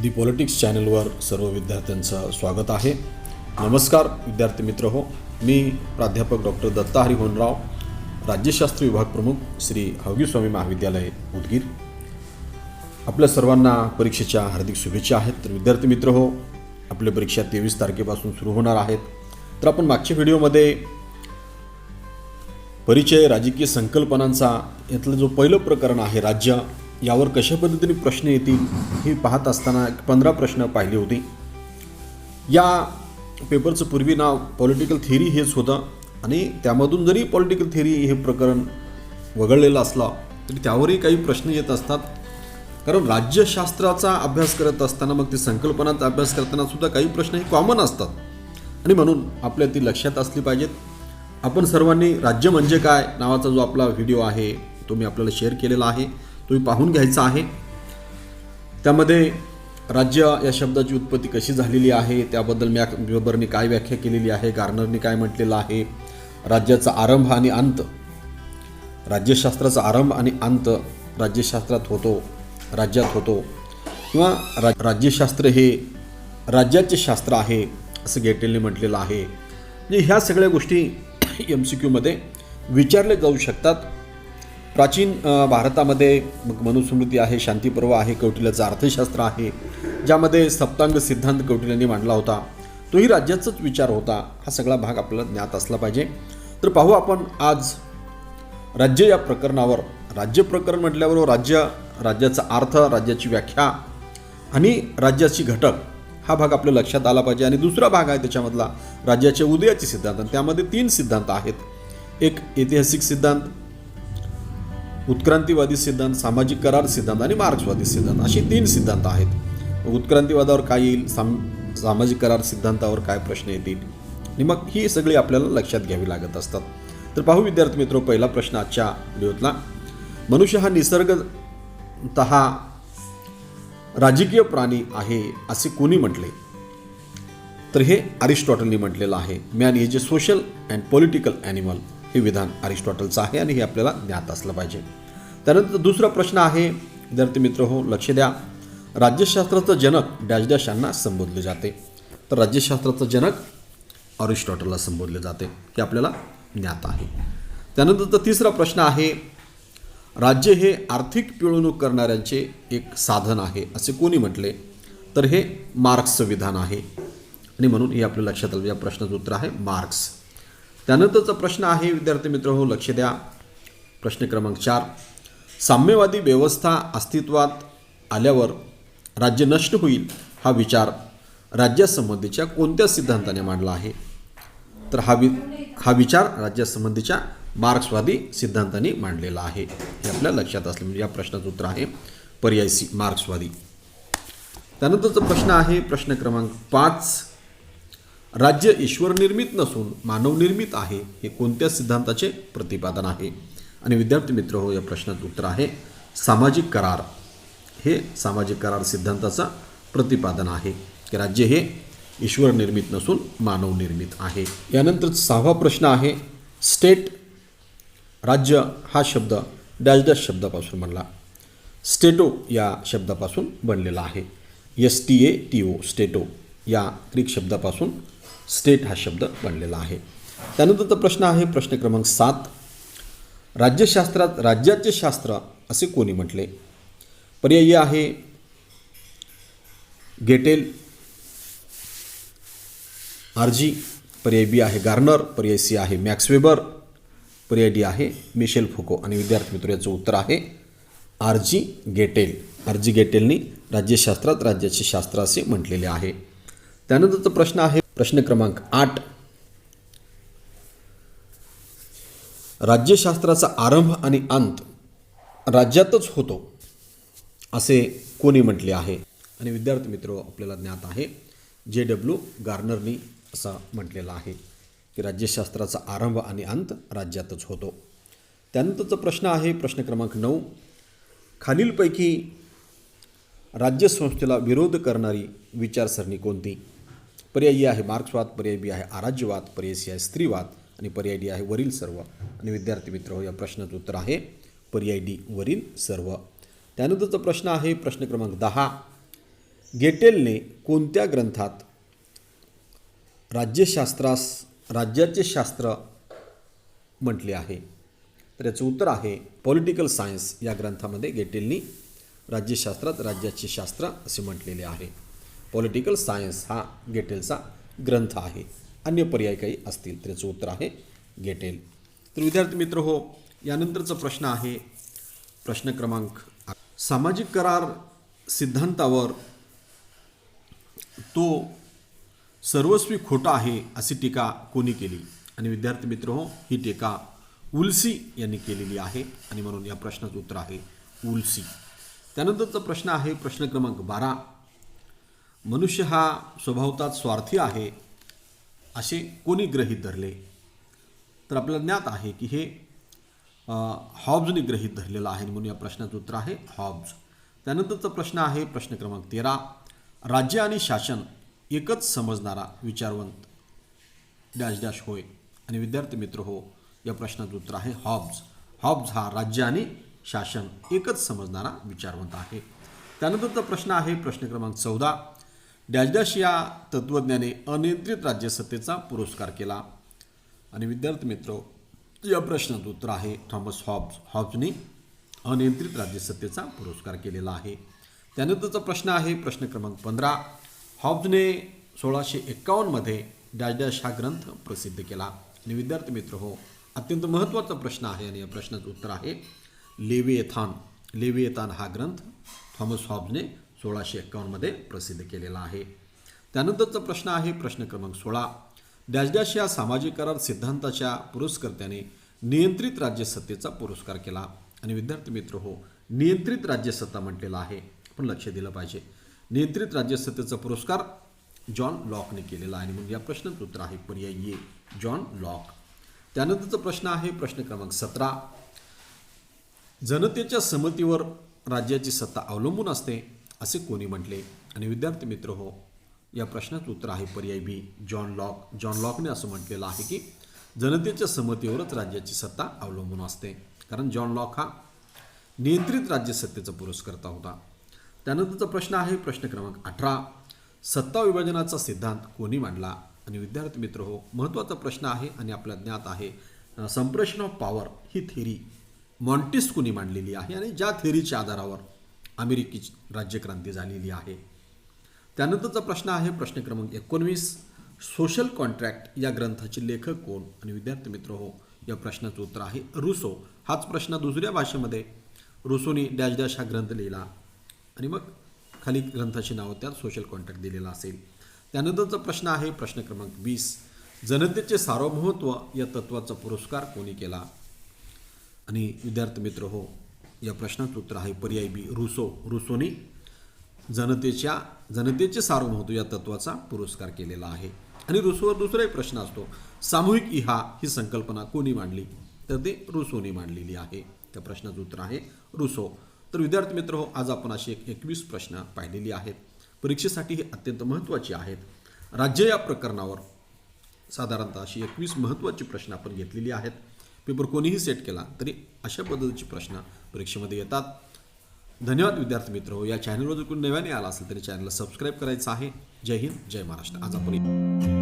दी politics चॅनलवर सर्व विद्यार्थ्यांचं स्वागत आहे. नमस्कार विद्यार्थी मित्र हो, मी प्राध्यापक डॉक्टर दत्ता हरी होनराव, राज्यशास्त्र विभाग प्रमुख श्री हवगी स्वामी महाविद्यालय उदगीर. आपल्या सर्वांना परीक्षेच्या हार्दिक शुभेच्छा आहेत. तर विद्यार्थी मित्र हो, आपल्या परीक्षा 23 तारखेपासून सुरू होणार आहेत. तर आपण मागच्या व्हिडिओमध्ये परिचय राजकीय संकल्पनांचा यातलं जो पहिलं प्रकरण आहे राज्य, यावर कशा पद्धतीने प्रश्न येतील हे पाहत असताना 15 प्रश्न पाहिले होते. या पेपरचं पूर्वी नाव पॉलिटिकल थिअरी हेच होतं आणि त्यामधून जरी पॉलिटिकल थिअरी हे प्रकरण वगळलेलं असलं तरी त्यावरही काही प्रश्न येत असतात. कारण राज्यशास्त्राचा अभ्यास करत असताना मग ते संकल्पनांचा अभ्यास करताना सुद्धा काही प्रश्न हे कॉमन असतात आणि म्हणून आपल्या ती लक्षात असली पाहिजेत. आपण सर्वांनी राज्य म्हणजे काय नावाचा जो आपला व्हिडिओ आहे तो मी आपल्याला शेअर केलेला आहे, तुम्ही पाहून घ्यायचा आहे. त्यामध्ये राज्य या शब्दाची उत्पत्ती कशी झालेली आहे त्याबद्दल वेबरने काय व्याख्या केलेली आहे, गार्नरने काय म्हटलेलं आहे, राज्याचा आरंभ आणि अंत, राज्यशास्त्राचा आरंभ आणि अंत राज्यशास्त्रात होतो, राज्यात होतो, किंवा राज्यशास्त्र हे राज्याचे शास्त्र आहे असं गेटेलने म्हटलेलं आहे. म्हणजे ह्या सगळ्या गोष्टी MCQ मध्ये विचारले जाऊ शकतात. प्राचीन भारतामध्ये मग मनुस्मृती आहे, शांतीपर्व आहे, कौटिल्याचं अर्थशास्त्र आहे, ज्यामध्ये सप्तांग सिद्धांत कौटिल्याने मांडला होता, तोही राज्याचाच विचार होता. हा सगळा भाग आपल्याला ज्ञात असला पाहिजे. तर पाहू आपण आज राज्य या प्रकरणावर. राज्य प्रकरण म्हटल्यावर राज्याचा अर्थ, राज्याची व्याख्या आणि राज्याची घटक हा भाग आपल्या लक्षात आला पाहिजे. आणि दुसरा भाग आहे त्याच्यामधला राज्याच्या उदयाचे सिद्धांत. त्यामध्ये 3 सिद्धांत आहेत. एक ऐतिहासिक सिद्धांत, उत्क्रांतीवादी सिद्धांत, सामाजिक करार सिद्धांत आणि मार्क्सवादी सिद्धांत, असे 3 सिद्धांत आहेत. उत्क्रांतीवादावर काय येईल, सामाजिक करार सिद्धांतावर काय प्रश्न येतील आणि मग ही सगळी आपल्याला लक्षात घ्यावी लागत असतात. तर पाहू विद्यार्थी मित्र, पहिला प्रश्न आजच्या व्हिडिओतला. मनुष्य हा निसर्गतः राजकीय प्राणी आहे असे कोणी म्हटले? तर हे अरिस्टॉटलने म्हटलेलं आहे. Man is a social and political animal हे विधान अरिस्टॉटलचं आहे आणि हे आपल्याला ज्ञात असलं पाहिजे. त्यानंतर दुसरा प्रश्न आहे विद्यार्थी मित्र हो, लक्ष द्या. राज्यशास्त्राचं जनक डॅश डॅश यांना संबोधले जाते. तर राज्यशास्त्राचं जनक अरिस्टॉटलला संबोधले जाते हे आपल्याला ज्ञात आहे. त्यानंतरचा तिसरा प्रश्न आहे, राज्य हे आर्थिक पिळवणूक करणाऱ्यांचे एक साधन आहे असे कोणी म्हटले? तर हे मार्क्सचं विधान आहे आणि म्हणून हे आपल्या लक्षात आलं. या प्रश्नाचं उत्तर आहे मार्क्स. त्यानंतरचा प्रश्न आहे विद्यार्थी मित्र हो, लक्ष द्या. प्रश्न क्रमांक 4, साम्यवादी व्यवस्था अस्तित्वात आल्यावर राज्य नष्ट होईल हा विचार राज्यासंबंधीच्या कोणत्या सिद्धांताने मांडला आहे? तर हा विचार राज्यासंबंधीच्या मार्क्सवादी सिद्धांताने मांडलेला आहे हे आपल्या लक्षात असले. म्हणजे या प्रश्नाचं उत्तर आहे पर्याय सी, मार्क्सवादी. त्यानंतरचा प्रश्न आहे प्रश्न क्रमांक 5, राज्य ईश्वर निर्मित नसून मानवनिर्मित आहे हे कोणत्या सिद्धांताचे प्रतिपादन आहे? आणि विद्यार्थी मित्र हो, या प्रश्नाचं उत्तर आहे सामाजिक करार. हे सामाजिक करार सिद्धांताचं प्रतिपादन आहे की राज्य हे ईश्वर निर्मित नसून मानव निर्मित आहे. यानंतर 6वा प्रश्न आहे, स्टेट, राज्य हा शब्द डॅश डॅश शब्दापासून बनला. स्टेटो या शब्दापासून बनलेला आहे. STATO, स्टेटो या ग्रीक शब्दापासून स्टेट हा शब्द बनलेला आहे. त्यानंतरचा प्रश्न आहे प्रश्न क्रमांक 7, राज्यशास्त्रात राज्याचे शास्त्र असे कोणी म्हटले? पर्याय आहे गेटेल, RG, पर्याय B आहे गार्नर, पर्याय C आहे मॅक्स वेबर, पर्याय D आहे मिशेल फुको. आणि विद्यार्थी मित्र याचं उत्तर आहे RG गेटेल. RG गेटेलनी राज्यशास्त्रात राज्याचे शास्त्र असे म्हटलेले आहे. त्यानंतरचा प्रश्न आहे प्रश्न क्रमांक 8, राज्यशास्त्राचा आरंभ आणि अंत राज्यातच होतो असे कोणी म्हटले आहे? आणि विद्यार्थी मित्र आपल्याला ज्ञात आहे JW गार्नरनी असं म्हटलेलं आहे की राज्यशास्त्राचा आरंभ आणि अंत राज्यातच होतो. त्यानंतरचा प्रश्न आहे प्रश्न क्रमांक 9, खालीलपैकी राज्यसंस्थेला विरोध करणारी विचारसरणी कोणती? पर्याय E आहे मार्क्सवाद, पर्याय B आहे आराज्यवाद, पर्याय C आहे स्त्रीवाद आणि पर्याय D आहे वरील सर्व. आणि विद्यार्थी मित्र हो, या प्रश्नाचं उत्तर आहे पर्याय D, वरील सर्व. त्यानंतरचा प्रश्न आहे प्रश्न क्रमांक 10, गेटेलने कोणत्या ग्रंथात राज्याचे शास्त्र म्हटले आहे? तर याचं उत्तर आहे पॉलिटिकल सायन्स या ग्रंथामध्ये गेटेलनी राज्यशास्त्रात राज्याचे शास्त्र असे म्हटलेले आहे. पॉलिटिकल सायन्स हा गेटेलचा ग्रंथ आहे. अन्य पर्याय काही असतील तर याचं उत्तर आहे गेटेल. तर विद्यार्थी मित्र हो, यानंतरचा प्रश्न आहे प्रश्न क्रमांक सामाजिक करार सिद्धांतावर तो सर्वस्वी खोटा आहे अशी टीका कोणी केली? आणि विद्यार्थी मित्र हो, ही टीका वुल्सी यांनी केलेली आहे आणि म्हणून या प्रश्नाचं उत्तर आहे वुल्सी. त्यानंतरचा प्रश्न आहे प्रश्न क्रमांक 12. मनुष्य हा स्वभावतः स्वार्थी आहे असे कोणी गृहीत धरले? तर आपल्याला ज्ञात आहे की हे हॉब्जने गृहीत धरलेलं आहे म्हणून या प्रश्नाचं उत्तर आहे हॉब्ज. त्यानंतरचा प्रश्न आहे प्रश्न क्रमांक 13. राज्य आणि शासन एकच समजणारा विचारवंत डॅश डॅश होय? आणि विद्यार्थी मित्र हो, या प्रश्नाचं उत्तर आहे हॉब्ज. हॉब्ज हा राज्य आणि शासन एकच समजणारा विचारवंत आहे. त्यानंतरचा प्रश्न आहे प्रश्न क्रमांक 14. डॅश डॅश या तत्त्वज्ञाने अनियंत्रित राज्यसत्तेचा पुरस्कार केला? आणि विद्यार्थी मित्र, या प्रश्नाचं उत्तर आहे थॉमस हॉब्ज. हॉब्जने अनियंत्रित राज्यसत्तेचा पुरस्कार केलेला आहे. त्यानंतरचा प्रश्न आहे प्रश्न क्रमांक 15. हॉब्जने 1651 मध्ये डॅश डॅश हा ग्रंथ प्रसिद्ध केला? आणि विद्यार्थी मित्र हो, अत्यंत महत्त्वाचा प्रश्न आहे आणि या प्रश्नाचं उत्तर आहे लेविएथान. लेविएथान हा ग्रंथ थॉमस हॉब्जने 1651 मध्ये प्रसिद्ध केलेला आहे. त्यानंतरचा प्रश्न आहे प्रश्न क्रमांक 16. डॅश डॅश या सामाजिक करार सिद्धांताच्या पुरस्कर्त्याने नियंत्रित राज्यसत्तेचा पुरस्कार केला? आणि विद्यार्थी मित्र हो, नियंत्रित राज्यसत्ता म्हटलेला आहे, आपण लक्ष दिलं पाहिजे. नियंत्रित राज्यसत्तेचा पुरस्कार जॉन लॉकने केलेला आहे म्हणून या प्रश्नाचं उत्तर आहे पर्याय ए, जॉन लॉक. त्यानंतरचा प्रश्न आहे प्रश्न क्रमांक 17. जनतेच्या संमतीवर राज्याची सत्ता अवलंबून असते असे कोणी म्हटले? आणि विद्यार्थी मित्र हो, या प्रश्नाचं उत्तर आहे पर्याय बी, जॉन लॉक. जॉन लॉकने असं म्हटलेलं आहे की जनतेच्या संमतीवरच राज्याची सत्ता अवलंबून असते, कारण जॉन लॉक हा नियंत्रित राज्यसत्तेचा पुरस्कर्ता होता. त्यानंतरचा प्रश्न आहे प्रश्न क्रमांक 18. सत्ता विभाजनाचा सिद्धांत कोणी मांडला? आणि विद्यार्थी मित्र हो, महत्त्वाचा प्रश्न आहे आणि आपल्याला ज्ञात आहे संप्रेषण ऑफ पॉवर ही थेरी मॉन्टेस्क्यूनी मांडलेली आहे आणि ज्या थेरीच्या आधारावर अमेरिकेची राज्यक्रांती झालेली आहे. त्यानंतरचा प्रश्न आहे प्रश्न क्रमांक 19. सोशल कॉन्ट्रॅक्ट या ग्रंथाचे लेखक कोण? आणि विद्यार्थी मित्र हो, या प्रश्नाचं उत्तर आहे रुसो. हाच प्रश्न दुसऱ्या भाषेमध्ये रुसोनी डॅश डॅश हा ग्रंथ लिहिला आणि मग खाली ग्रंथाची नावं त्यात सोशल कॉन्ट्रॅक्ट दिलेला असेल. त्यानंतरचा प्रश्न आहे प्रश्न क्रमांक 20. जनतेचे सार्वभौमत्व या तत्वाचा पुरस्कार कोणी केला? आणि विद्यार्थी मित्र हो, या प्रश्नाचं उत्तर आहे पर्याय बी, रुसो. रुसोनी जनतेचे सार्वभौमत्व या तत्वाचा पुरस्कार केलेला आहे. आणि रुसोवर दुसरा एक प्रश्न असतो, सामूहिक इहा ही संकल्पना कोणी मांडली? तर ते रुसोने मांडलेली आहे. त्या प्रश्नाचं उत्तर आहे रुसो. तर विद्यार्थी मित्र हो, आज आपण अशी 21 प्रश्न पाहिलेली आहेत. परीक्षेसाठी हे अत्यंत महत्त्वाचे आहेत. राज्य या प्रकरणावर साधारणतः अशी 21 महत्त्वाची प्रश्न आपण घेतलेली आहेत. पेपर कोणीही सेट केला तरी अशा पद्धतीचे प्रश्न परीक्षेमध्ये येतात. धन्यवाद विद्यार्थी मित्र हो. या चॅनलवर जर कोणी नव्याने आला असेल तरी चॅनलला सबस्क्राईब करायचं आहे. जय हिंद, जय महाराष्ट्र. आज आपण